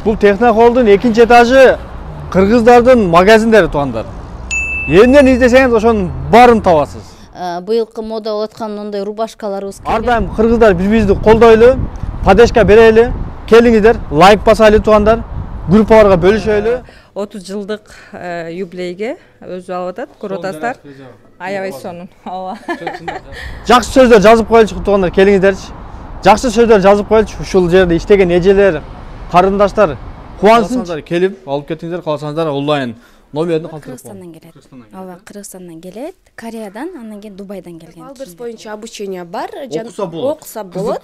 Бұл Технохолдың екінші этажы қырғыздардың магазиндері туғандар. Емнен іздесеңіз ошоның барын табасыз. Быйылкы мода болуп аткан мындай рубашкаларыбыз. Ар дайым кыргыздар биз-бизди колдойлу, поддержка берели, келиңиздер, лайк басайлы туғандар, группаларга бөлүшөлү. 30 жылдык юбилейге өзү алып атат, көрүп атасыздар. Аябай сонун. Ооба. Жакшы сөздөр жазып коелучу туғандар, келиңиздерчи. Жакшы сөздөр жазып коелучу, ушул жерде иштеген эжелер, карындаштар кубансынчы келип алып кетиңиздер, каласаңыздар онлайн номерин калтырып. Кыргызстандан келет. Ооба, Кыргызстандан келет, Кореядан, андан кийин Дубайдан келген. Балберс боюнча обучение бар, окуса болот.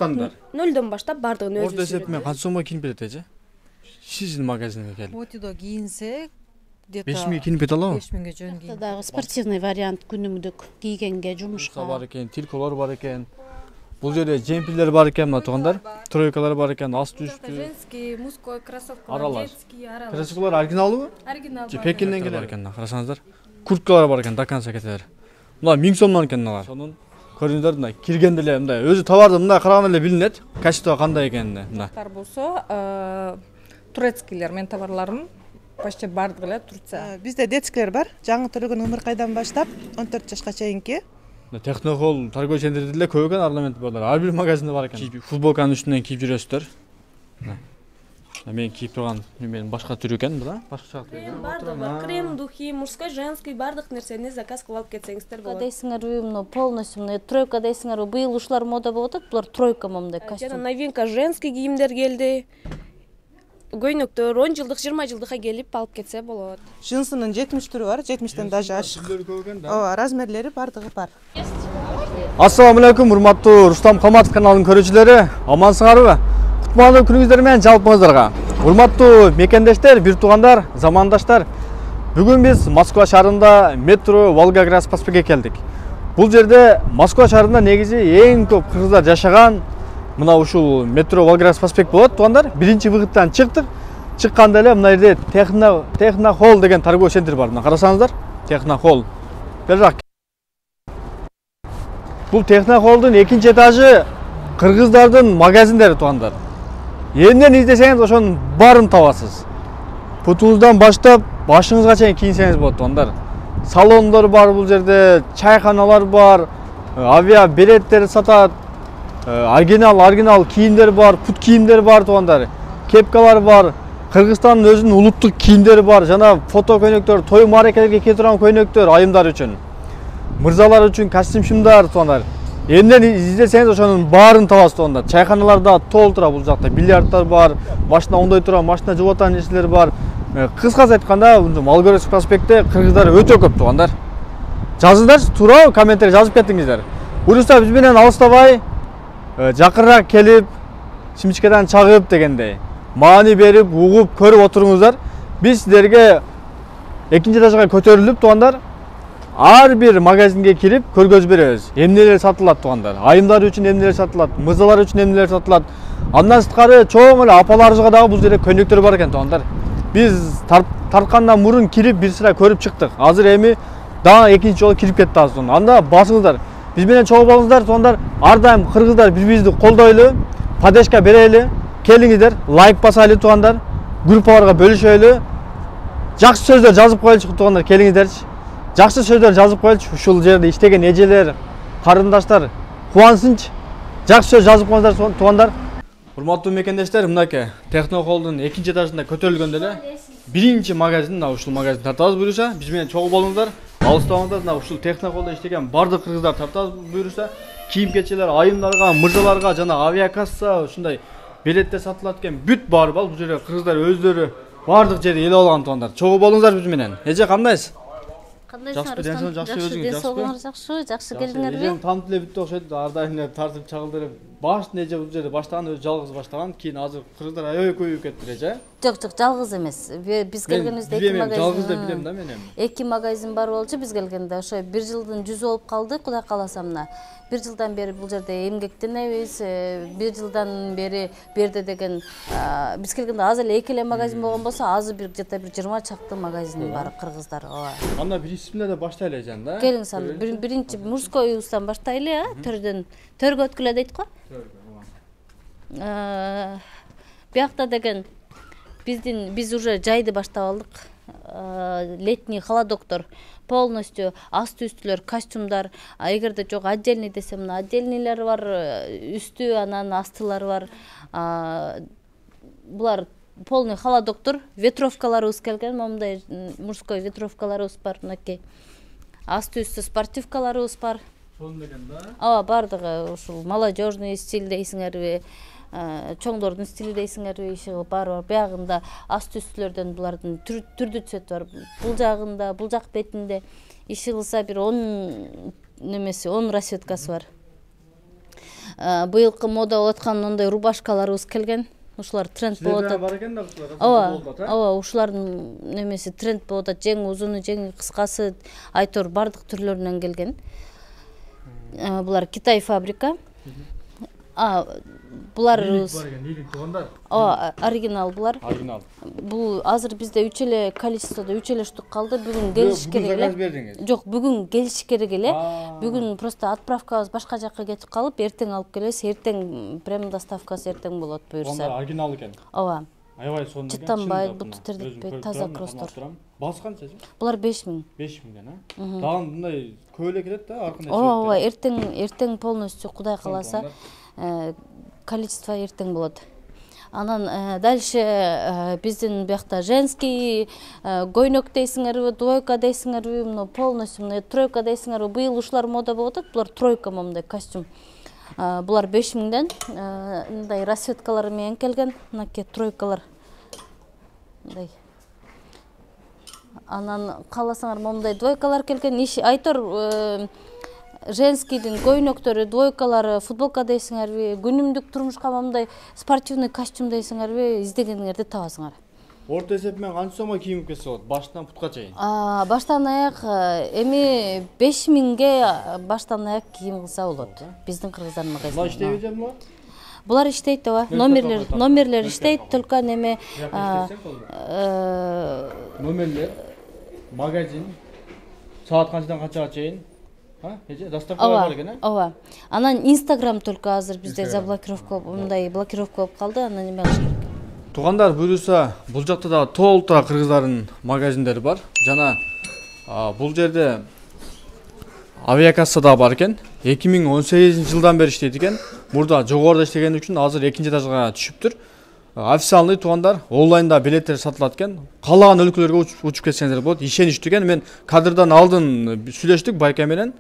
Нөлдөн баштап бардыгын өзү. Орто эсепмен канча сомго кийинип берет эже? Сиздин магазинге келип. Отидо кийинсе, где-то 5000 кийинип кете алабы? 5000ге жөн кийин. Дагы спортивный вариант күнүмдүк кийгенге, жумушка. Бар экен, тилколор бар экен. Бул жерде джемперлер бар экен, мына тугандар. Тройкалар бар экен, асты үстү. Женский, мужской кроссовка, детский, кроссовкалар оригиналбы? Оригинал. Пекинден келет экен, карасаңыздар. Курткалар бар экен, доканча кетелер. Мына 1000 сомдон экен мыналар. Сонун көрүңүздөр, мына киргенде эле мындай өзү товарды мындай караганда эле билинет, качество кандай экенин. Мына. Болсо, турецкийлер мен товарларым почти бардыгы эле Турция. Бизде детскилер бар. Жаңы төлөгөн ымыркайдан баштап 14 жашка чейинки. Технохол торговый центрде эле көп экен, орнамент бар. Ар бир магазинде бар экен. Футболканын үстүнөн кийип жүрөсүздөр. Мен кийип турган менин башка түрү экен, бул, башка бардыгы. Крем, духи, мужской, женский, бардык нерсени заказ кылып алып кетсеңиздер болот. Дейсиңерби, полностью мына тройка дейсиңерби, быйыл ушулар мода болуп атат, булар тройка момундай костюм. Жана новинка женский кийимдер келди. Көйнөктөр 10 жылдык, 20 жылдыкка келип алып кетсе болот. Джинсынын 70 түрү бар, 70тен даже ашык. Ооба, размерлери бардыгы бар. Ассаламу алейкум, урматтуу Рустам Каматов каналынын көрүүчүлөрү, амансыңарбы? Кутмандуу күнүңүздөр менен жалпыңыздарга. Урматтуу мекендештер, бир туугандар, замандаштар. Бүгүн биз Москва шаарында метро Волгоград проспектке келдик. Бул жерде Москва шаарында негизи эң көп кыргыздар жашаган мына ушул метро Волгоград проспект болот, туугандар. Биринчи выходтан чыктык. Чыкканда эле мына жерде Технохол деген торговый центр бар. Мына карасаңыздар, Технохол. Берак. Бул Технохолдун экинчи этажы кыргыздардын магазиндери, туугандар. Эмнен издесеңиз ошонун барын табасыз. Путуңуздан баштап башыңызга чейин кийинсеңиз болот, туугандар. Салондор бар бул жерде, чайканалар бар, авиа билеттер сатат, оригинал кийимдер бар, пут кийимдер бар, туугандар. Кепкалар бар, Кыргызстандын өзүнүн улуттук кийимдери бар, жана фото көйнөктөр, той мааракелерге кие турган көйнөктөр, айымдар үчүн. Мырзалар үчүн костюмчумдар, туугандар. Эмнен издесеңиз ошонун баарын табасыз, туугандар. Чайканаларда толтура бул жакта, бильярдтар бар, машина оңдой турган, машина жууп аткан нерселер бар. Кыскасы айтканда, Волгоград проспектте кыргыздар өтө көп, туугандар. Жазыңдарчы, туура комментарий жазып кетиңиздер. Буюрса биз менен алыстабай, жакырраак келип, симичкадан чагып дегендей, маани берип, угуп, көрүп отуруңуздар. Биз сиздерге экинчи этажга көтөрүлүп, туугандар, ар бир магазинге кирип көргөзүп беребиз. Эмнелер сатылат, туугандар? Айымдар үчүн эмнелер сатылат, мырзалар үчүн эмнелер сатылат. Андан сырткары чоң эле апаларыбызга дагы бул жерде көйнөктөр бар экен, туугандар. Биз тарткандан мурун кирип бир сыра көрүп чыктык. Азыр эми дагы экинчи жолу кирип кетти азыр. Анда басыңыздар. Биз менен чогуу болуңуздар, туугандар. Ар дайым кыргыздар биз-бизди колдойлу, поддержка берели, келиңиздер, лайк басайлы, туугандар. Группаларга бөлүшөлү. Жакшы сөздөр жазып коелучу, туугандар, келиңиздерчи. Жакшы сөздөр жазып коелучу, ушул жерде иштеген эжелер, карындаштар кубансынчы. Жакшы сөз жазып коюңуздар, туугандар. Урматтуу мекендештер, мынакей Технохолдун экинчи этажында көтөрүлгөндө эле биринчи магазин, мына ушул магазин тартабыз буюрса, биз менен чогуу болуңуздар. Алыстабаңыздар, мына ушул Технохолдо иштеген бардык кыргыздар тартабыз буюрса, кийим-кечелер, айымдарга, мырзаларга жана авиакасса, ушундай билеттер сатылат экен, бүт бар бул жерде кыргыздар өздөрү бардык жерде эл алган, туугандар. Чогуу болуңуздар биз менен. Эже кандайсыз? Жакшы, жакшы өзүңүз жакшыбы? Жакшы келдиңерби? Таанып эле бүттү окшойт, ар дайым эле тартып чагылдырып. Башты эже бул жерде баштаган, өзү жалгыз баштаган, кийин азыр кыргыздар аябай көбөйүп кетти эже. Жок, жалгыз эмес. Биз келгенибизде эки магазин. Жалгыз деп билем да мен эми. Эки магазин бар болчу биз келгенде. Ошо бир жылдын жүзү болуп калды, Кудай кааласа мына. Бир жылдан бери бул жерде эмгектенебиз. Бир жылдан бери берде деген биз келгенде азыр эле эки эле магазин болгон болсо, азыр бир где-то 20 чакты магазин бар кыргыздар. Ооба. Анда биринчисинен баштайлы эжен да. Келиңиз анда биринчи мужской уюстан баштайлы, төргө өткүлө дейт го. Биякта деген Биз уже жайды баштап алдык. Летний холодоктор полностью асты үстүлөр, костюмдар, эгерде жок отдельный десем, мына отдельныйлар бар, үстү анан астылар бар. Булар полный холодоктор, ветровкаларыбыз келген, момундай мужской ветровкаларыбыз бар, мынакей. Асты үстү спортивкаларыбыз бар. Сонун экен да. Ооба, бардыгы ушул молодежный стиль дейсиңерби, чоңдордун стили дейсиңерби, иши бар. Биягында асты үстүлөрдөн булардын түрдүү цвет бар. Бул жагында, бул жак бетинде иши кылса бир 10 немеси, 10 расветкасы бар. Быйылкы мода болуп аткан ондай рубашкаларыбыз келген. Ушулар тренд болуп атат. Бар экен да ушулар. Ооба, ушулардын немеси тренд болуп атат. Жеңи узуну, жеңи кыскасы, айтор бардык түрлөрүнөн келген. Булар Китай фабрика. Булар оригинал булар. Оригинал. Бул азыр бизде 3 эле количестводо 3 эле штук калды. Бүгүн келиш керек эле. Жок, бүгүн келиш керек эле. Бүгүн просто отправкабыз башка жакка кетип калып, эртең алып келебиз. Эртең прям доставкасы эртең болот буюрса. Онда оригинал экен. Ооба. Аябай сонун экен. Чытанбайт, буту тердетпейт, таза кросстор. Басы канча? Булар 5000. 5000ден, Дагы мындай көп эле келет да, аркында. Ооба, эртең полностью Кудай кааласа количество эртең болот. Анан дальше биздин биякта женский гойнок дейсиңерби, двойка дейсиңерби, мына полностью мына тройка дейсиңерби. Быйыл ушулар мода болуп атат. Булар тройка момундай костюм. Булар 5000ден мындай расветкалар менен келген, мынакей тройкалар. Мындай. Анан кааласаңар момундай двойкалар келген. Иши айтор женскийдин көйнөктөрү, двойкалары, футболка дейсиңерби, күнүмдүк турмушка момундай спортивный костюм дейсиңерби, издегениңерди табасыңар. Орто эсеп менен канча сомго кийинип кетсе болот? Баштан бутка чейин. Баштан аяк эми 5000ге баштан аяк кийим кылса болот. Биздин кыргыздардын магазининде. Булар иштейби же булар? Булар иштейт ооба. Номерлер иштейт, только неме номерлер, магазин, саат канчадан канчага чейин? Доставкалар бар экен, Ооба. Анан Instagram только азыр бизде заблокировка, мындай блокировка болуп калды, анан неме кылыш керек. Туугандар, буюрса, бул жакта да толтура кыргыздардын магазиндери бар. Жана бул жерде авиакасса да бар экен. 2018-жылдан бери иштейт экен. Мурда жогоруда иштеген үчүн азыр 2-этажга түшүптүр. Официальный туугандар, онлайнда билеттер сатылат экен. Каалаган өлкөлөргө учуп кетсеңиздер болот. Ишеничтүү экен. Мен кадрдан алдын сүйлөштүк Байка менен.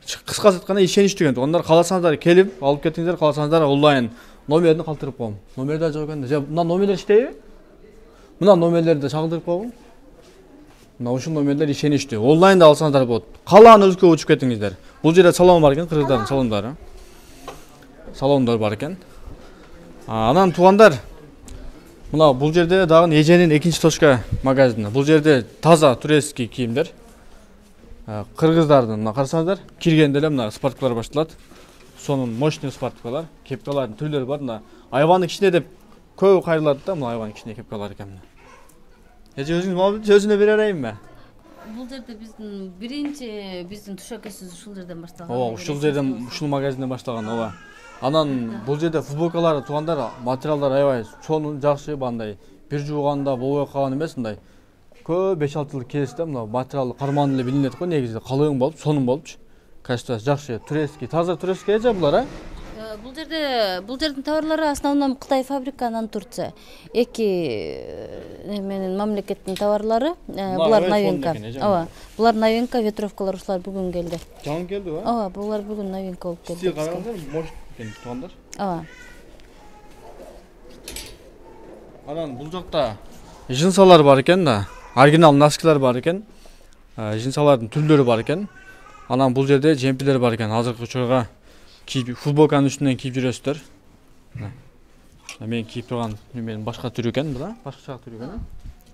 Кыскасы айтканда ишеничтүү экен. Туугандар, кааласаңыздар келип алып кетиңиздер, кааласаңыздар онлайн номерин калтырып коем. Номерде жок экен. Мына номерлер иштейби? Мына номерлерди чагылдырып коем. Мына ушул номерлер ишеничтүү. Онлайнда алсаңыздар болот. Каалаган өлкөгө учуп кетиңиздер. Бул жерде салон бар экен, кыргыздардын салондору. Салондар бар экен. Анан туугандар, мына бул жерде дагы эженин экинчи точка магазини. Бул жерде таза турецкий кийимдер. Кыргыздардын, мына карасаңыздар, киргенде эле мына спортивкалар башталат. Сонун мощный спортивкалар, кепкалардын түрлөрү бар. Мына айвандын кичине деп көп кайрылат да, мына айвандын кичине кепкалар экен. Эже өзүнө бере берейинби? Бул жерде биздин биринчи биздин туш экесибиз ушул жерден башталган. Ооба, ушул жерден, ушул магазинден башталган, ооба. Анан бул жерде футболкалар туугандар, материалдар аябай сонун, жакшы, бандай бир жууганда болбой калган эмес, мындай көп 5-6 жыл келсе да, мына материал карман эле билинет го, негизи калың болуп, сонун болупчу. Качествосы жакшы, турецкий, таза турецкий эже булар, Бул жердин товарлары основном Кытай фабрика, анан Турция. Эки менен мамлекеттин товарлары, булар новинка. Ооба, булар новинка, ветровкалар ушулар бүгүн келди. Жаңы келди ба? Ооба, булар бүгүн новинка болуп келди. Стиль караңыздар, мощный экен туугандар. Ооба. Анан бул жакта жинсалар бар экен да, оригинал носкилар бар экен. Жинсалардын түрлөрү бар экен. Анан бул жерде жемпилер бар экен. Азыркы учурга футболканын үстүнөн кийип жүрөсүздөр. Мен кийип турган менин башка түрү экен, була, башкача түрү экен.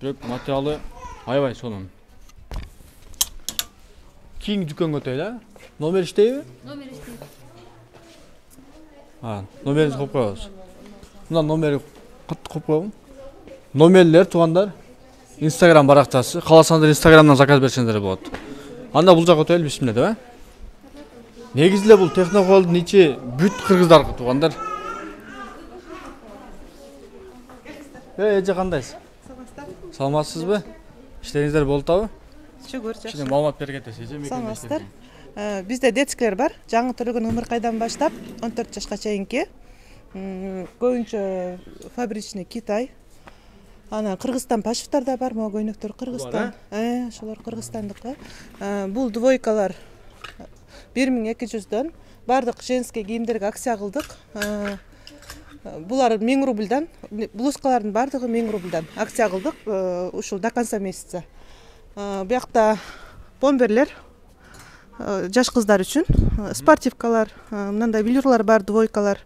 Бирок материалы аябай сонун. Кийин дүкөнгө өтөйлү, номер иштейби? Номер иштейт. Номерди коюп коебуз. Мына номери коюп коебум. Номерлер туугандар, Instagram баракчасы. Кааласаңыздар Instagramдан заказ берсеңиздер болот. Анда бул жакка өтөйлү, бисмилла деп, Негизи эле бул техноколдун ичи бүт кыргыздар туугандар. Эже кандайсыз? Саламатсызбы? Işlerіңіздер болуп атабы? Шүгүр, Кичине жакшы. маалымат бере кетесиз, Саламатсыздар. Бизде детскилер бар. Жаңы төрөгөн Өмүркайдан баштап 14 жашка чейинки. Көбүнчө фабричный Китай. Ана Кыргызстан пашевтар да бар, могу көйнөктөр Кыргызстан. Ошолор Кыргызстандыкы. Бул двойкалар 1200дөн бардык женский кийимдерге акция кылдык. Булар 1000 рубльдан, блузкалардын бардыгы 1000 рубльдан акция кылдык ушул до конца месяца. Биякта бомберлер жаш кыздар үчүн, спортивкалар, мындай велюрлар бар, двойкалар,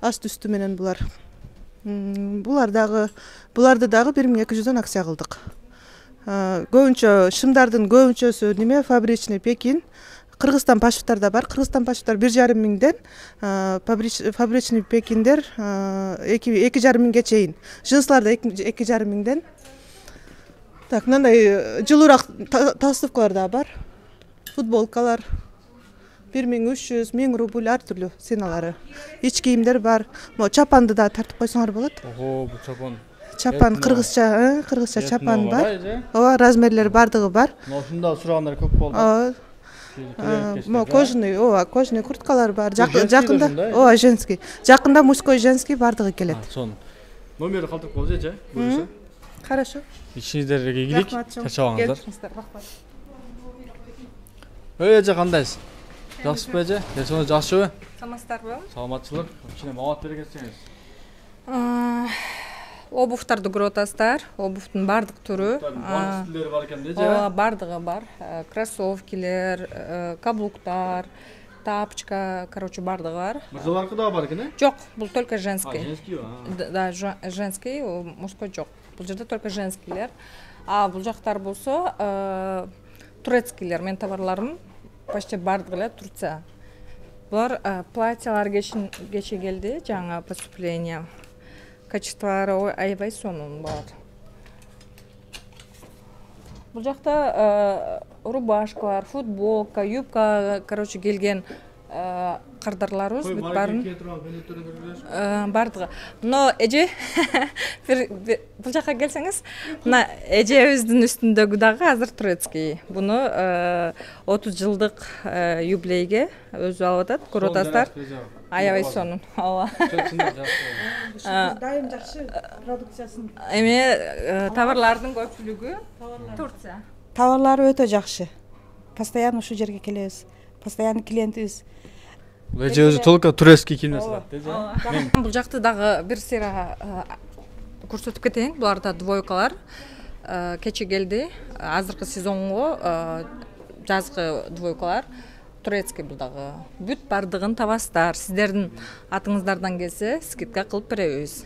аст үстү менен булар. Буларды дагы 1200дөн акция кылдык. Көбүнчө шымдардын көбүнчөсү неме фабричный Пекин, Кыргызстан пашевтар бар. Кыргызстан пашевтар 1,5 миңден, фабричный Пекиндер 2,5 миңге чейин. Жынслар да 2,5 миңден. Так, мындай жылуураак толстовкалар да бар. Футболкалар 1300, 1000 рубль ар түрлүү сыйналары. Ич кийимдер бар. Чапанды да тартып койсоңор болот. Ого, бул чапан. Чапан кыргызча чапан бар. Ооба, размерлери бардыгы бар. Ошондо сурагандар көп болду. Кожаный курткалар бар. Жакында, ооба, женский. Жакында мужской, женский бардыгы келет. Сон. Номерди калтырып коюңуз, же? Буюрса. Хорошо. Ичиңиздерге кийгилик. Чачабаңыздар. Рахмат. Эже кандайсыз? Жакшысызбы эже? Жашооңуз жакшыбы? Саламатсыздарбы? Саламатчылык. Кичине маалымат бере кетсеңиз. Обувтарды көрүп атасыздар. Обувдун бардык түрү. Бардык стилдери бар экен, же? Ооба, бардыгы бар. Кроссовкилер, каблуктар, тапочка, короче, бардыгы бар. Мырзаларкы дагы бар экен, э? Жок, бул только женский. Женский, Да, женский, мужской жок. Бул жерде только женскийлер. А бул жактар болсо турецкийлер. Менин товарларым почти бардыгы эле Турция. Булар платьялар кече келди, жаңа поступление. Качестволары аябай сонун бар. Бул жакта рубашкалар, футболка, юбка, короче, келген кардарларыбыз бүт барын. Бардыгы. Но эже бул жакка келсеңиз, мына эжебиздин үстүндөгү дагы азыр турецкий. Буну 30 жылдык юбилейге өзү алып атат, көрүп атасыздар. Аябай сонун. Ооба. Дайым жакшы продукциясын. Эми товарлардын көпчүлүгү Турция. Товарлары өтө жакшы. Постоянно ушу жерге келебиз. Постоянно клиентибиз. Эже өзү толук турецкий кийимде сатат, же? Бул жакты дагы бир сыйра көрсөтүп кетейин. Булар да двойкалар. Кече келди. Азыркы сезонго жазгы двойкалар. Турецкий бул дагы. Бүт бардыгын табасыздар. Сиздердин атыңыздардан келсе, скидка кылып беребиз.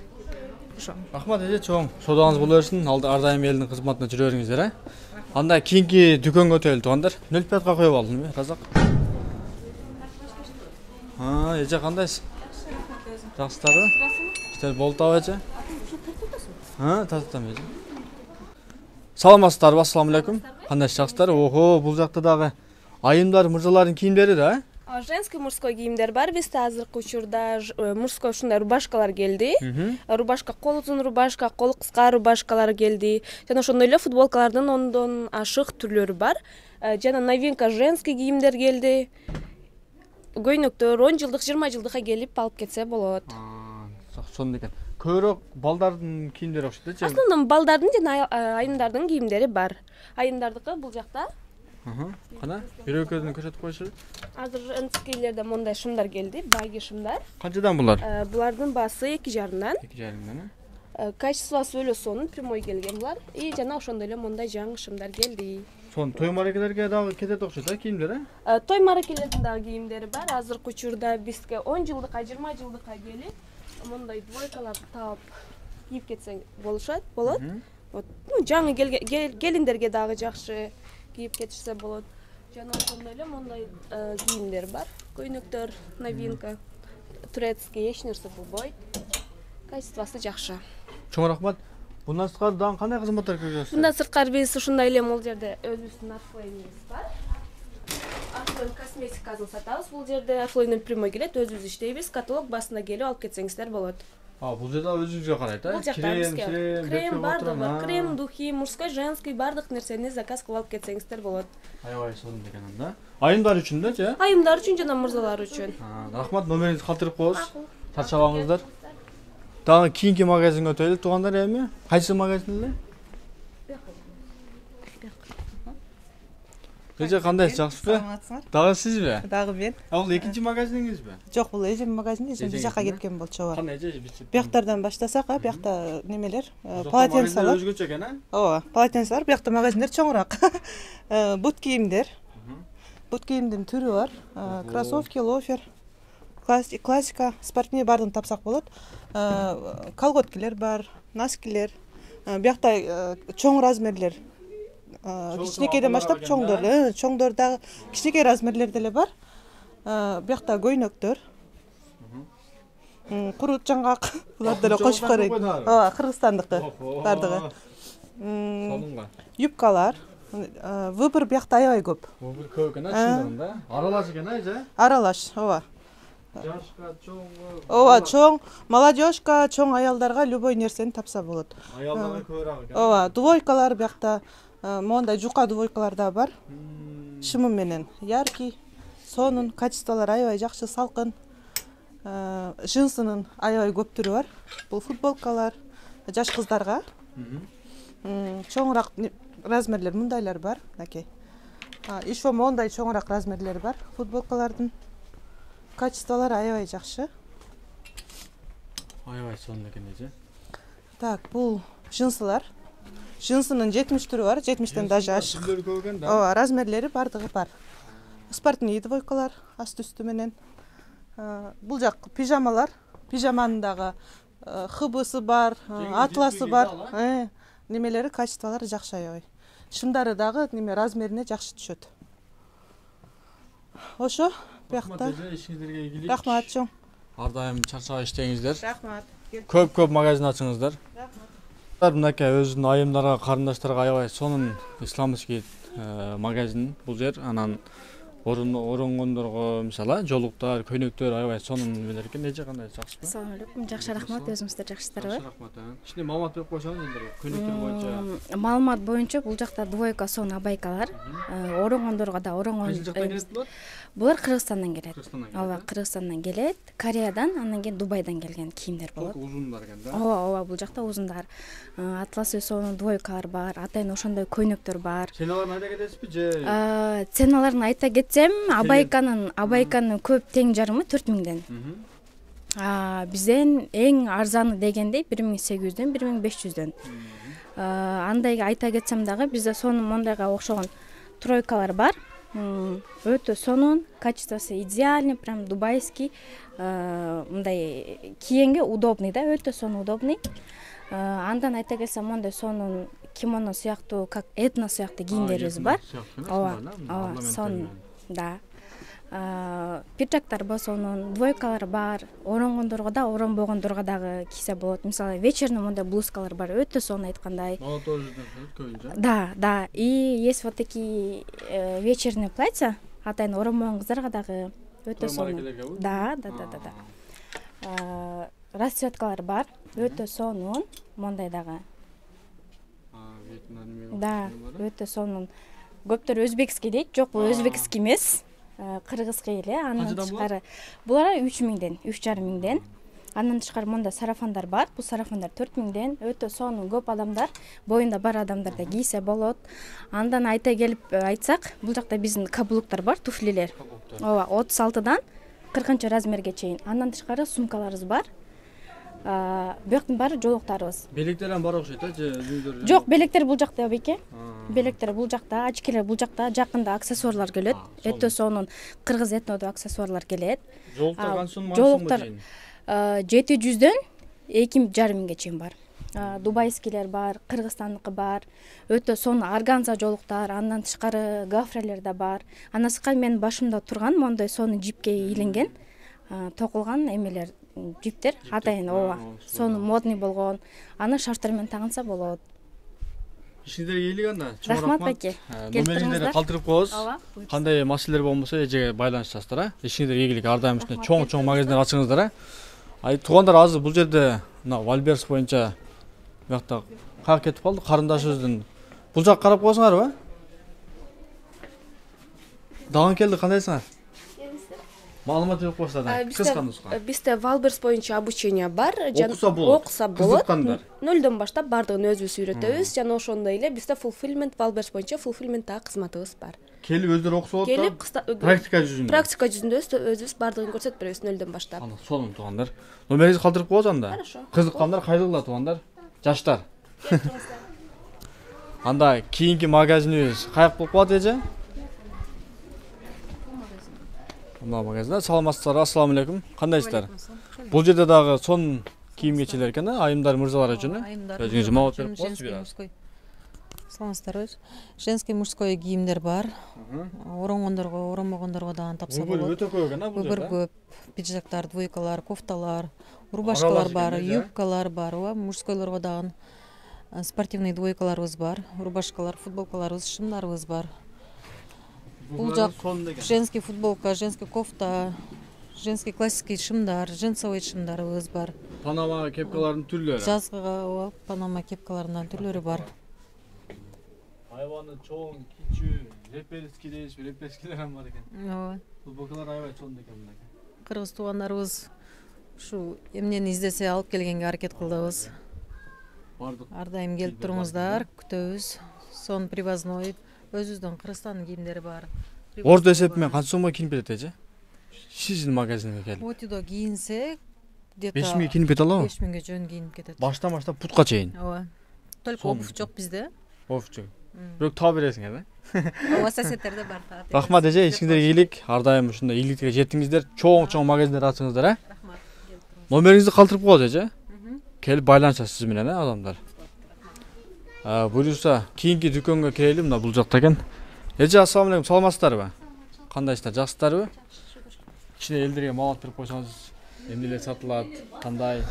Ошо. Рахмат эже, чоң. Содаңыз боло берсин. Ар дайым элдин кызматына жүрө бериңиздер, Анда кийинки дүкөнгө өтөлү туугандар. 05-ка коюп алдым, Разак. Эже кандайсыз? Жакшысыздарбы? Иштер болуп атабы, эже? Татам, эже. Саламатсыздарбы? Ассаламу алейкум. Кандайсыз, жакшысыздар? Ого, бул жакта дагы айымдар, мырзалардын кийимдери да, Женский, мужской кийимдер бар. Бизде азыркы учурда мужской ушундай рубашкалар келди. Рубашка, кол узун рубашка, кол кыска рубашкалар келди. Жана ошондой эле футболкалардын ондон ашык түрлөрү бар. Жана новинка женский кийимдер келди. Көйнөктөр 10 жылдык, 20 жылдыкка келип алып кетсе болот. Сонун экен. Көбүрөөк балдардын кийимдери окшойт, же? Основном балдардын жана айымдардын кийимдери бар. Айымдардыкы бул жакта. Кана, бирөө-экөөдөн көрсөтүп коюшу. Азыр женскийлерде мондай шымдар келди, байги шымдар. Канчадан булар? Булардын баасы 2,5-дан. 2,5-дан, Качествосу өлө сонун, прямой келген булар. И жана ошондой эле мондай жаңы шымдар келди. Сон той маракелерге дагы кетет окшойт, кийимдер, Той маракелердин дагы кийимдери бар. Азыркы учурда бизге 10 жылдыкка, 20 жылдыкка келип, мондай двойкаларды таап кийип кетсең болот. Вот, жаңы келиндерге дагы жакшы кийип кетишсе болот. Жана ошондой эле мондай кийимдер бар. Көйнөктөр, новинка, турецкий, эч нерсе болбойт. Качествосу жакшы. Чоң рахмат. Bundan sırtkar dağın qanday kızmatlar görüyorsunuz? Bundan sırtkar biz ушундай эле бул жерде өзүбүздүн Arfloin'imiz бар. Arfloin косметикасын сатабыз. Бул жерде Arfloin'ден прямой келет, өзүбүз иштейбиз. Каталог басына келип алып кетсеңиздер болот. Бул жерде өзүңүзгө карайт, Бул жакта бизге крем бардыгы, крем, духи, мужской, женский бардык нерсени заказ кылып алып кетсеңиздер болот. Аябай сонун экен анда. Айымдар үчүн да, Айымдар үчүн жана мырзалар үчүн. Рахмат, номериңизди калтырып коебуз. Чарчабаңыздар. Дагы кийинки магазинге өтөлү туугандар эми. Кайсы магазин эле? Эже кандай, жакшысызбы? Дагы сизби? Дагы мен. Бул экинчи магазиниңизби? Жок, бул эжем магазин, эжем бул жака кеткен болчу, ооба. Кандай эже? Бияктардан баштасак, биякта немелер, полотенцалар. Өзгөчө экен, а? Ооба, полотенцалар, биякта магазиндер чоңураак. Бут кийимдер. Бут кийимдин түрү бар. Кроссовки, лофер, классика, спортивный бардын тапсак болот. Колготкилер бар, носкилер. Биякта чоң размерлер. Кичинекейден баштап чоңдор дагы кичинекей размерлер деле бар. Биякта көйнөктөр. Курут жаңгак, булар деле кошуп көрөйт. Ооба, кыргызстандыкы бардыгы. Сонунга. Юбкалар. Выбор биякта аябай көп. Выбор көп экен, чындыгында. Аралаш экен, эже? Аралаш, ооба. Жашка, чоң. Ооба, чоң, молодежка, чоң аялдарга любой нерсени тапса болот. Аялдарга көбүрөөк экен. Ооба, двойкалар биякта, мондай жука двойкалар да бар. Шымы менен яркий, сонун, качестволор аябай жакшы, салкын. Джинсынын аябай көп түрү бар. Бул футболкалар жаш кыздарга. Чоңураак размерлер мындайлар бар, накей. Ишо мондай чоңураак размерлер бар футболкалардын. Качестволор аябай жакшы. Аябай сонун экен эже. Так, бул джинсылар. Джинсынын 70 түрү бар, 70тен даже ашык. Ооба, размерлери бардыгы бар. Спортивный двойкалар асты үстү менен. Бул жак пижамалар. Пижаманын дагы хыбысы бар, атласы бар. Немелери качестволору жакшы аябай. Шымдары дагы неме размерине жакшы түшөт. Ошо биякта. Ишиңиздерге ийгилик. Рахмат чоң. Ар дайым чарчабай иштеңиздер. Рахмат. Көп магазин ачыңыздар. Мынакей өзүнүн айымдарга, карындаштарга аябай сонун исламский магазин бул жер. Анан оронгондорго мисалы жолуктар, көйнөктөр аябай сонун немелер экен. Эже кандай, жакшысызбы? Assalomu alaykum. Жакшы рахмат. Өзүңүздөр жакшысыздарбы? Жакшы рахмат. Ичине маалымат берип койсоңуз эндер көйнөктөр боюнча. Маалымат боюнча бул жакта двойка сон абайкалар, оронгондорго да оронгон. Кайсы жактан келет булар? Булар Кыргызстандан келет. Ооба, Кыргызстандан келет. Кореядан, андан кийин Дубайдан келген кийимдер болот. Узундар экен да. Ооба, бул жакта узундар. Атласы сонун двойкалар бар, атайын ошондой көйнөктөр бар. Ценаларын айта кетесизби же? Ценаларын айта кетсем, абайканын көп тең жарымы 4000ден. Бизден эң арзаны дегенде 1800дөн 1500дөн. Андай айта кетсем дагы бизде сонун мондайга окшогон тройкалар бар. Өтө сонун, качествосы идеальный, прям дубайский. Мындай кийенге удобный да, өтө сонун удобный. Андан айта кетсем мондай сонун кимоно сыяктуу, как этно сыяктуу кийимдерибиз бар. Ооба, сонун. Да. Пиджактар бар сонун, двойкалар бар. Оронгондорго да, оронбогондорго дагы кийсе болот. Мисалы, вечерный мондай блузкалар бар, өтө сонун айткандай. Да. И есть вот такие вечерные платья, атайын оронбогон кыздарга дагы өтө сонун. Да. Расцветкалар бар, өтө сонун, мондай дагы. Да, өтө сонун. Көптөр өзбекский дейт, жок, бул өзбекский эмес. Кыргызский эле, андан тышкары булар 3000ден, 3500ден. Андан тышкары монда сарафандар бар. Бул сарафандар 4000ден. Өтө сонун, көп адамдар, боюнда бар адамдар да кийсе болот. Андан айта келип айтсак, бул жакта биздин каблуктар бар, туфлилер. Ооба, 36дан 40 размерге чейин. Андан тышкары сумкаларыбыз бар. Бияктын баары жолуктарыбыз. Белектерден бар окшойт же? Жок, белектер бул жакта беке. Белектер бул жакта, очкилер бул жакта, жакында аксессуарлар келет. Өтө сонун кыргыз этнодо аксессуарлар келет. Жолуктар кансун Жолуктар 700дөн 2500ге чейин бар. Дубайскилер бар, кыргызстандыкы бар. Өтө сонун органза жолуктар, андан тышкары гафрелер да бар. Андан тышкары менин башымда турган мондай сонун жипке ийленген, токулган эмелер, жиптер, атайын ооба, сонун модный болгон. Аны шарфтар менен тагынса болот. Ишиңиздерге ийгилик анда. Рахмат баке. Номериңиздерди калтырып коебуз. Кандай маселелер болмосо эжеге байланышасыздар, Ишиңиздерге ийгилик, ар дайым ушундай чоң магазиндер ачыңыздар, Туугандар азыр бул жерде мына Вальберс боюнча бuyakta каяка кетип калды карындашыбыздын. Бул жак карап коесуңарбы? Дагы келди, кандайсыңар? Маалымат берип коесуздар да. Кыска. Бизде Вальберс боюнча обучение бар. Окуса болот. 0дон баштап бардыгын өзүбүз үйрөтөбүз. Жана ошондой эле бизде fulfillment Вальберс боюнча fulfillment кызматыбыз бар. Келип өздөрү окуса болот да. Келип Практика жүзүндө өзүбүз бардыгын көрсөтүп беребиз 0дон баштап. Сонун туугандар. Номериңизди калтырып коебуз анда. Кызыккандар кайдыгыла туугандар. Жаштар. Анда кийинки магазинибиз каяк болуп калат эже? Мына магазинда саламатсыздар, ассаламу алейкум. Кандайсыздар? Бул жерде дагы сон кийим кечелер экен, айымдар, мырзалар үчүн. Өзүңүз маалымат берип коесуз бир аз. Саламатсыздарбы? Женский, мужской кийимдер бар. Оронгондорго, оронбогондорго дагы тапса болот. Өтө көп экен, бул жерде. Көбүр көп. Пиджактар, двойкалар, кофталар, рубашкалар бар, юбкалар бар, мужскойлорго дагы спортивный двойкаларыбыз бар, рубашкалар, футболкаларыбыз, шымдарыбыз бар. Бул жак женский футболка, женский кофта, женский классический шымдар, джинсовый шымдарыбыз бар. Панама кепкалардын түрлөрү. Жазгыга панама кепкаларынын түрлөрү бар. Айваны чоң, кичүү, реперский дейбиз, реперскилер ham бар экен. Футболкалар аябай чоң экен мындай. Кыргыз туугандарыбыз ушу эмнени издесе алып келгенге аракет кылдыбыз. Бардык. Ар дайым келип туруңуздар, күтөбүз. Сон привозной өзүбүздүн Кыргызстандын кийимдери бар. Орто эсеп менен канча сомго кийинип кетет эже? Сиздин магазинге келип. Отидо кийинсе, где-то 5000 кийинип кете алабы? 5000ге жөн кийинип кетет. Баштан баштап путка чейин. Ооба. Только обувь жок бизде. Обувь жок. Бирок таа бересиңер, да? Ооба, соседтерде бар таа. Рахмат эже, ичиңиздерге ийгилик. Ар дайым ушундай ийгиликке жеттиңиздер. Чоң магазиндер ачыңыздар, а? Рахмат. Номериңизди калтырып коебуз эже. Келип байланышат сиз менен, адамдар. Буюрса, кийинки дүкөнгө келели, мына бул жакта экен. Эже, ассаламу алейкум, саламатсыздарбы? Кандайсыздар, жакшысыздарбы? Кичине элдерге маалымат берип койсоңуз, эмнелер сатылат, кандай?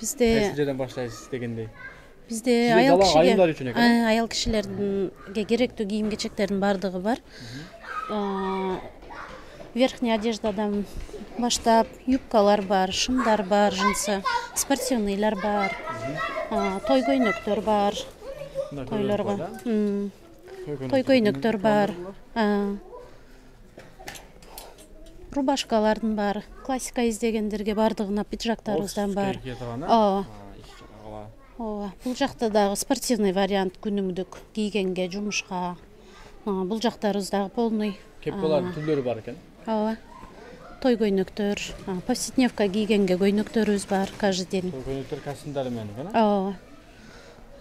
Бизде жерден баштайсыз дегендей. Бизде аял кишилерге керектүү кийим кечектердин бардыгы бар. Верхняя одеждадан баштап юбкалар бар, шымдар бар, джинсы, спортивныйлар бар, той көйнөктөр бар. Тойлорго. Той көйнөктөр бар. Рубашкалардын бар, классика издегендерге бардыгына пиджактарыбыздан бар. Ооба. Бул жакта дагы спортивный вариант күнүмдүк кийгенге, жумушка. Бул жактарыбыз дагы полный. Кепкалардын түрлөрү бар экен. Ооба. Той көйнөктөр, повседневка кийгенге көйнөктөрүбүз бар каждый день. Той көйнөктөр костюмдары менен экен, а? Ооба.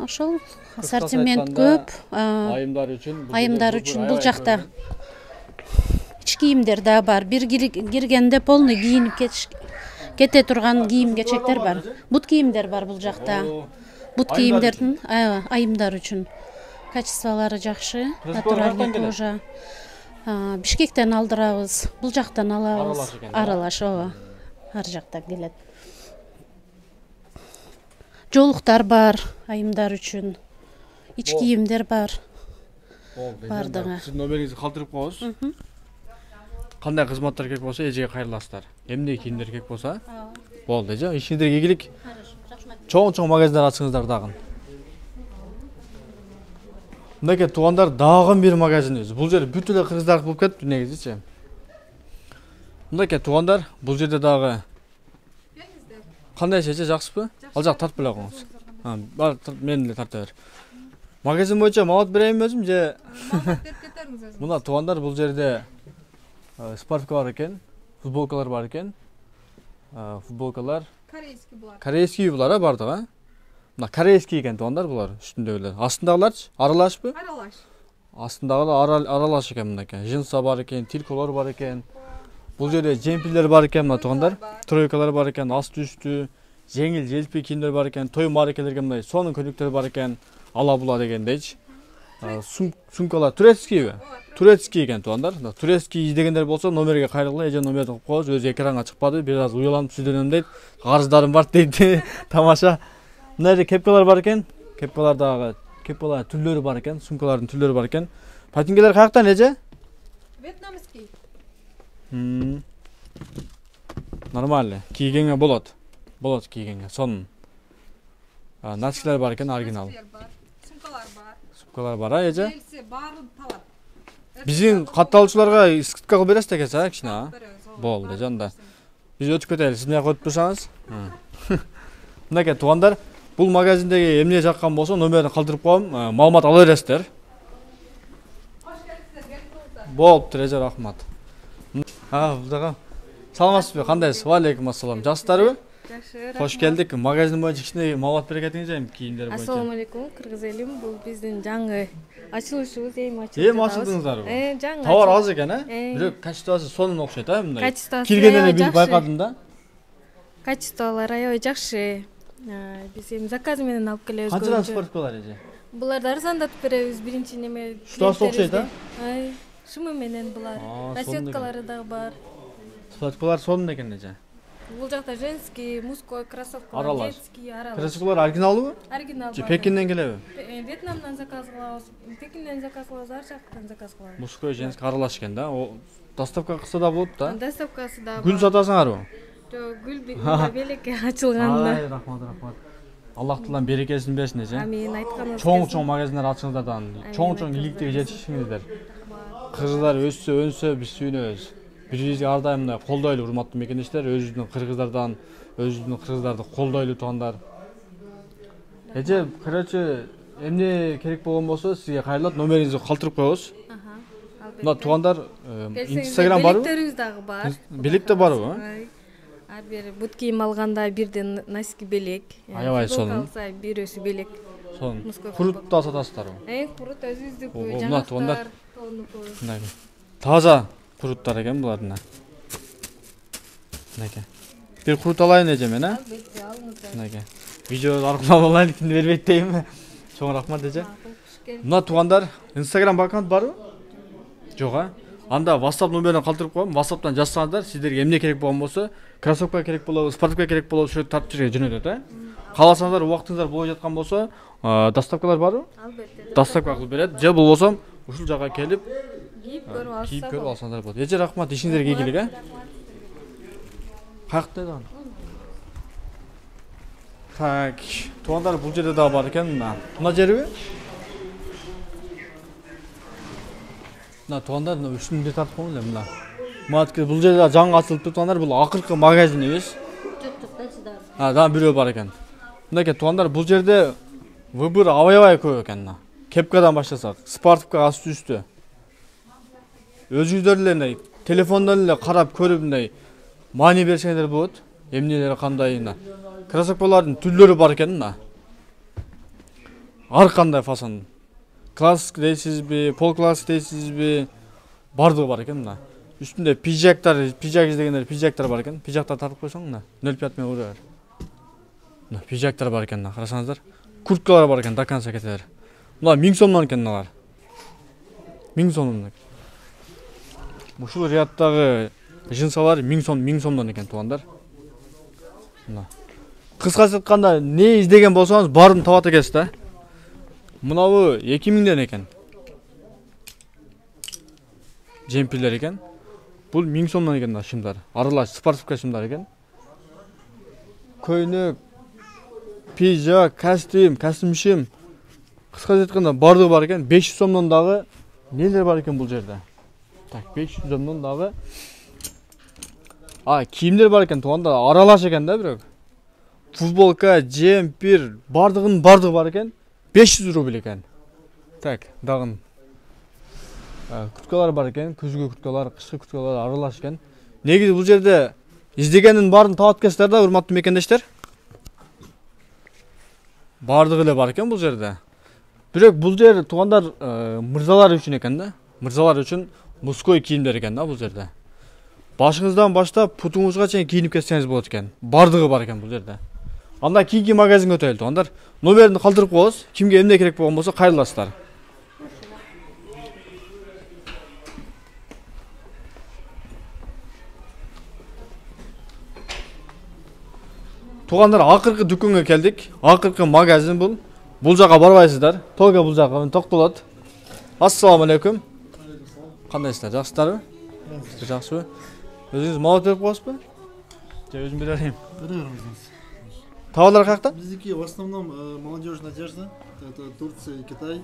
Ошол ассортимент көп. Айымдар үчүн бул жакта ич кийимдер да бар. Бир киргенде полный кийинип кете турган кийим кечектер бар. Бут кийимдер бар бул жакта. Бут кийимдердин айымдар үчүн качестволору жакшы, натуральный тоже. Бишкектен алдырабыз, бул жактан алабыз. Аралаш, ооба. Ар жактан келет. Жолуктар бар, айымдар үчүн. Ич кийимдер бар. Бардыгы. Сиздин номериңизди калтырып коебуз. Кандай кызматтар керек болсо эжеге кайрыласыздар. Эмне кийимдер керек болсо? Болду эже, ишиңиздерге ийгилик. Чоң магазиндер ачыңыздар дагы. Мынакей туугандар, дагы бир магазинибиз. Бул жер бүт эле кыргыздар болуп кетти негизичи. Мынакей туугандар, бул жерде дагы кандай эже, жакшысызбы? Ал жак тартып эле коюңуз. Бар, мен эле тарта бер. Магазин боюнча маалымат берейинби өзүм же? Мына туугандар, бул жерде спортка бар экен, футболкалар бар экен. Футболкалар корейский булар бардыгы. Мына корейский экен туугандар булар, үстүндөгүлөр. Астындагыларчы аралашпы? Аралаш. Астындагылар аралаш экен мынакей. Джинса бар экен, тилколор бар экен. Бул жерде жемпирлер бар экен мына туугандар. Тройкалар бар экен, асты үстү, жеңил желпи кийимдер бар экен, той мааракелерге мындай сонун көйнөктөр бар экен. Ала була дегендейчи. Сумкалар турецкийби? Турецкий экен туугандар. Турецкий издегендер болсо номерге кайрылгыла, эже номерди коюп коебуз. Өзү экранга чыкпады, бир аз уяланып сүйлөнөм дейт. Карыздарым бар дейт. Тамаша. Мына кепкалар бар экен. Кепкалар дагы, кепкалар түрлөрү бар экен, сумкалардын түрлөрү бар экен. Патингелер каяктан эже? Вьетнамский. Нормально. Кийгенге болот. Болот кийгенге. Сонун. Носкилер бар экен, оригинал. бар, сумкалар бар. Сумкалар бар, а, эже? Келсе баарын табат. Биздин катталуучуларга скидка кылып бересиз экенсиз, а, кичине, а? Беребиз, ооба. Болду, жанда. Биз өтүп кетели, сиз мына өтүп турсаңыз. Мынакей туугандар, бул магазиндеги эмне жаккан болсо, номерин калтырып коем, маалымат ала бересиздер. Болуптур, эже, рахмат. Булдагы. Саламатсызбы, кандайсыз? Ва алейкум ассалам. Жакшысыздарбы? Жакшы. Кош келдик. Магазин боюнча кичине маалымат бере кетиңиз, кийимдер боюнча. Ассаламу алейкум, кыргыз элим. Бул биздин жаңы ачылышыбыз, Эми ачылдыңыздарбы? жаңы. Товар аз экен, а? Э. Бирок качествосы сонун окшойт, а, мындай. Качествосы Киргенден эле аябай билип жакшы. байкадым да. Качестволор аябай жакшы. Биз эми заказ менен алып келебиз. Канчадан спорткалар эже? Буларды арзандатып беребиз. Биринчи неме. Штасы окшойт, а? Шымы менен булар. Расчеткалары дагы бар. Спорткалар сонун экен эже. Бул жакта женский, мужской кроссовка, Аралаш. детский, аралаш. Кроссовкалар оригиналбы? Оригинал Же бар. Пекинден келеби? Вьетнамдан заказ кылабыз, Пекинден заказ кылабыз, ар жактан заказ кылабыз. Мужской, женский аралаш экен да. О, доставка кылса да болот да. Доставкасы да бар. Гүл сатасыңарбы? Жок, гүл белекке ачылганда. Ай, рахмат, рахмат. Аллах Таалам берекесин берсин эже. Амин, айтканыңыз. Чоң магазиндер ачыңыздардан, чоң иликтеге жетишиңиздер. Кыргыздар өссө, өнсө биз сүйүнөбүз. Биз ар дайым мындай колдойлу, урматтуу мекендештер, өзүбүздүн кыргыздардан, өзүбүздүн кыргыздарды колдойлу туугандар. Эже, короче, эмне керек болгон болсо, сизге кайрылат, номериңизди калтырып коебуз. Мына туугандар, Instagram барбы? Белектерибиз дагы бар. Белек да барбы? Ар бир бут кийим алганда бирден носки белек. Аябай сонун. Алса бирөөсү белек. Сонун. Курут да сатасыздарбы? Курут өзүбүздүкү, Мына туугандар. жаңактар. Мындай таза куруттар экен булар мына. Мынакей. Бир курут алайын эже мен, а? Мынакей. Видео аркылуу алайын, кимди бербейт дейм. Чоң рахмат эже. Мына туугандар, Instagram аккаунт барбы? Жок, а? Анда WhatsApp номерин калтырып коем. WhatsApp'тан жазсаңыздар, сиздерге эмне керек болгон болсо, кроссовка керек болобу, спортивка керек болобу, ошо тартып жерге жөнөтөт, а? Кааласаңыздар, убактыңыздар боло жаткан болсо, доставкалар барбы? Албетте. Доставка кылып берет. Же болбосо ушул жака келип, Кийип көрүп алса. алсаңдар болот. Эже рахмат, ишиңизерге ийгилик, а? Каякта да? Так, туугандар бул жерде дагы бар экен мына. Мына жерби? Мына туугандар үстүндө тартып коюңуз эле мына. Мына бул жерде жаңы ачылыптыр туугандар, бул акыркы магазинибиз. Дагы бирөө бар экен. Мынакей туугандар, бул жерде выбор аябай көп экен мына. Кепкадан баштасак, спортивка асты үстү. Өзүңүздөр эле мындай телефондон эле карап көрүп мындай маани берсеңиздер болот. Эмнелери кандай мына. Кроссовкалардын түрлөрү бар экен мына. Ар кандай фасон. Классик дейсизби, пол классик дейсизби, бардыгы бар экен мына. Үстүндө пижактар, пижак издегендер, пижактар бар экен. Пижактар тартып койсоң мына 0,5 менен ура бер. Мына пижактар бар экен мына, карасаңыздар. Курткалар бар экен, до конца кетелер. Мына 1000 сомдон экен мыналар. 1000 сомдон. Ушул ряддагы жинсалар 1000 сомдон экен туугандар. Мына. Кыскасы айтканда, не издеген болсоңуз баарын табат экенсиз да. Мынабы 2000ден экен. Джемперлер экен. Бул 1000 сомдон экен мына шымдар. Аралаш спортивка шымдар экен. Көйнөк, пижак, костюм шим. Кыскасы айтканда бардыгы бар экен. 500 сомдон дагы нелер бар экен бул жерде. Так, 500 сомдон дагы кийимдер бар экен туугандар, аралаш экен да бирок. Футболка, джемпер, бардыгы бар экен. 500 рубль экен. Так, дагы курткалар бар экен, күзгү курткалар, кышкы курткалар аралаш экен. Негизи бул жерде издегенин баарын табат экенсиздер да, урматтуу мекендештер. Бардыгы эле бар экен бул жерде. Бирок бул жер туугандар мырзалар үчүн экен да. Мырзалар үчүн мужской кийимдер экен да бул жерде. Башыңыздан баштап путуңузга чейин кийинип кетсеңиз болот экен. Бардыгы бар экен бул жерде. Анда кийинки магазинге өтөлү туугандар. Номерин калтырып коебуз. Кимге эмне керек болгон болсо кайрыласыздар. Туугандар, акыркы дүкөнгө келдик. Акыркы магазин бул. Бул жака барбайсыздар. Толго бул жака токтолот. Ассаламу алейкум. Кандайсыздар? Жакшысыздарбы? Жакшыбы? Өзүңүз маалымат берип коесузбу? Же өзүм бере берейин? Товарлар қаяқта? Биздики в основном молодежная одежда. Это Турция и Китай.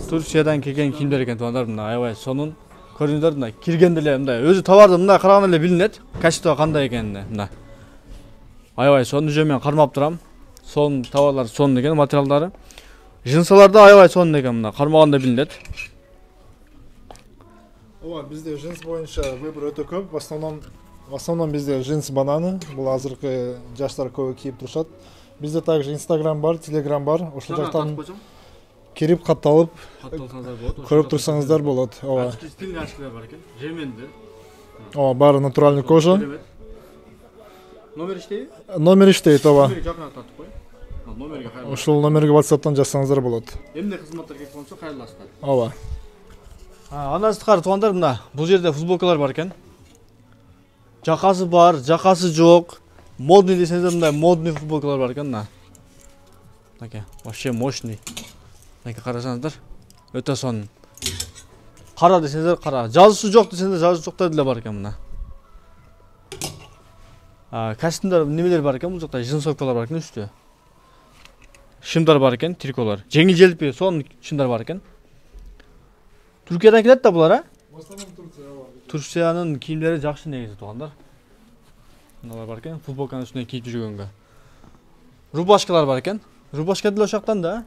Турциядан келген киімдер екен туғандар, мына аябай сонун көрдіңдер, мына киргенде эле мындай өзү товарды мына караганда эле билинет, качество кандай экенин. Мына аябай сонун жөнүн кармап турам. Сонун товарлар сонун экен, материалдары. Жынсаларда аябай сонун экен, мына кармаганда билинет. Ооба, бизде джинс боюнча выбор өтө көп. В основном бизде джинс бананы. Бул азыркы жаштар көп кийип турушат. Бизде также Instagram бар, Telegram бар. Ошол жактан кирип катталып көрүп турсаңыздар болот. Ооба. Стильный очкилер бар экен. Жеменди. Ооба, баары натуральный кожа. Номер иштейби? Номер иштейт, ооба. Жакына тартып кой. Номерге кайрыласыздар. Ошол номерге WhatsApp'тан жазсаңыздар болот. Эмне кызматтар керек болсо кайрыласыздар. Ооба. Андан сырткары туугандар, мына бул жерде футболкалар бар экен. Жакасы бар, жакасы жок. Модный десеңиздер, мындай модный футболкалар бар экен, мына. Мынакей, вообще мощный. Мынакей карасаңыздар, өтө сонун. Кара десеңиздер, кара. Жазуусу жок десеңиздер, жазуусу жоктор деле бар экен мына. Костюмдар немелер бар экен, бул жакта джинсовкалар бар экен үстү. Шымдар бар экен, триколар. Жеңил желпи, сонун шымдар бар экен. Түркиядан келет да булар, В основном Турция, ооба. Турциянын кийимдери жакшы негизи туугандар. Мыналар бар экен, футболканын үстүнө кийип жүргөнгө. Рубашкалар бар экен. Рубашка деле ошактан да.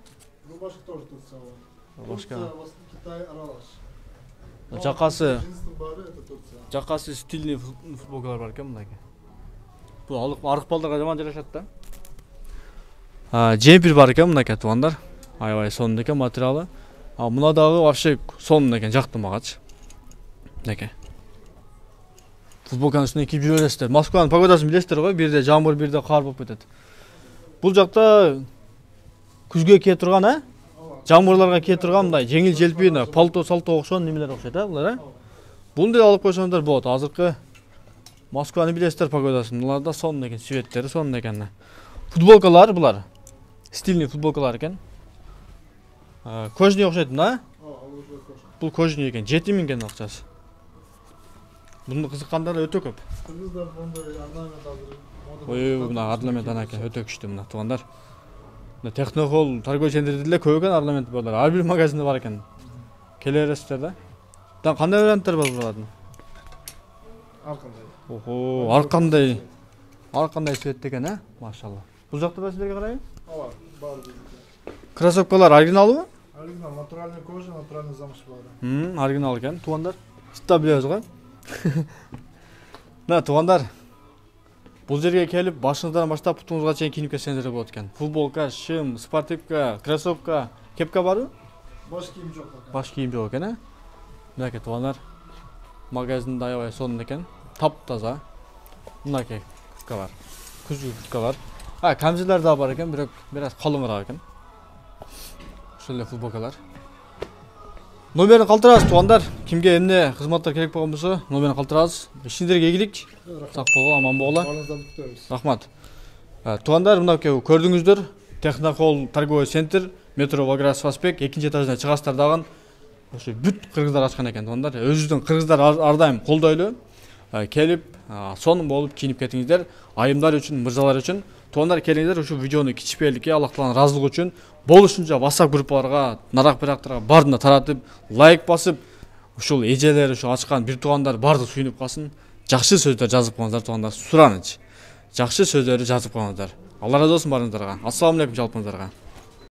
Рубашка тоже Турция, ооба. Рубашка. Китай аралаш. Жакасы, Джинстын баары это Турция. жакасы стильный футболкалар бар экен мынакей. Бул арык балдарга жаман жарашат да. Джемпер бар экен мынакей туугандар. Аябай сонун экен материалы. Мына дагы вообще сонун экен, жактым магачы. Мынакей. Футболканын үстүнө кийип жүрө бересиздер. Москванын погодасын билесиздер го, бирде жамбыр, бирде кар болуп кетет. Бул жакта күзгө кие турган, жамбырларга кие турган мындай жеңил желпи, палто салто окшон немелер окшойт, булар. Буну деле алып койсоңуздар болот. Азыркы Москваны билесиздер погодасын. Буларда сонун экен, светтери сонун экен. Футболкалар булар. Стильный футболкалар экен. Кожный окшойт, да? Бул кожный экен, 7000 экен акчасы. Буну кызыккандар өтө көп. Кыргыздар мондай орнамент азыр мода. Ой, мына орнамент анакен өтө күчтүү мына туугандар. Мына Технохол торговый центрде деле көп экен орнамент болар. Ар бир магазинде бар экен. Келе бересиздер да. Дан кандай варианттар бар булардын? Ар кандай. Охо, ар кандай цвет экен, машалла. Бул жакта да силерге карайбы? Ооба, баары биздики. Кроссовкалар оригиналбы? Оригинал, натуральный кожа, натуральный замш баары. Оригинал экен, туугандар. Сиз да билесиз го. Мына туугандар, бул жерге келип башыңыздан баштап бутуңузга чейин кийинип кетсеңиздер болот экен. Футболка, шым, спортивка, кроссовка, кепка барбы? Баш кийим жок. Баш кийим жок экен, Мынакей туугандар, магазинде аябай сонун экен, таптаза. Мынакей курткалар, күзгү курткалар. Камзелер да бар экен, бирок бир аз калыңыраак экен. Ошол эле футболкалар. Номерин калтырабыз туугандар. Кимге эмне кызматтар керек болгон болсо, номерин калтырабыз. Ишиңерге ийгилик. Сак болгула, аман болгула. Баарыңыздарды күтөбүз. Рахмат. Туугандар, мынакей көрдүңүздөр. Технохол торговый центр, метро Ваграс Спаспек, 2-этажына чыгасыздар дагы. Ошо бүт кыргыздар ачкан экен туугандар. Өзүбүздүн кыргыздар ар дайым колдойлу. Келип, сонун болуп кийинип кетиңиздер. Айымдар үчүн, мырзалар үчүн. Туугандар келиңиздер, ушу видеону кичипеликке, Аллах тааланын ыраазылыгы үчүн болушунча WhatsApp группаларга, нарак-бирактарга бардына таратып, лайк басып, ушул эжелер, ушу ачкан бир туугандар барды сүйүнүп калсын. Жакшы сөздөр жазып коюңуздар туугандар, суранычы. Жакшы сөздөрдү жазып коюңуздар. Алла ыраазы болсун барыңыздарга. Ассаламу алейкум жалпыңыздарга.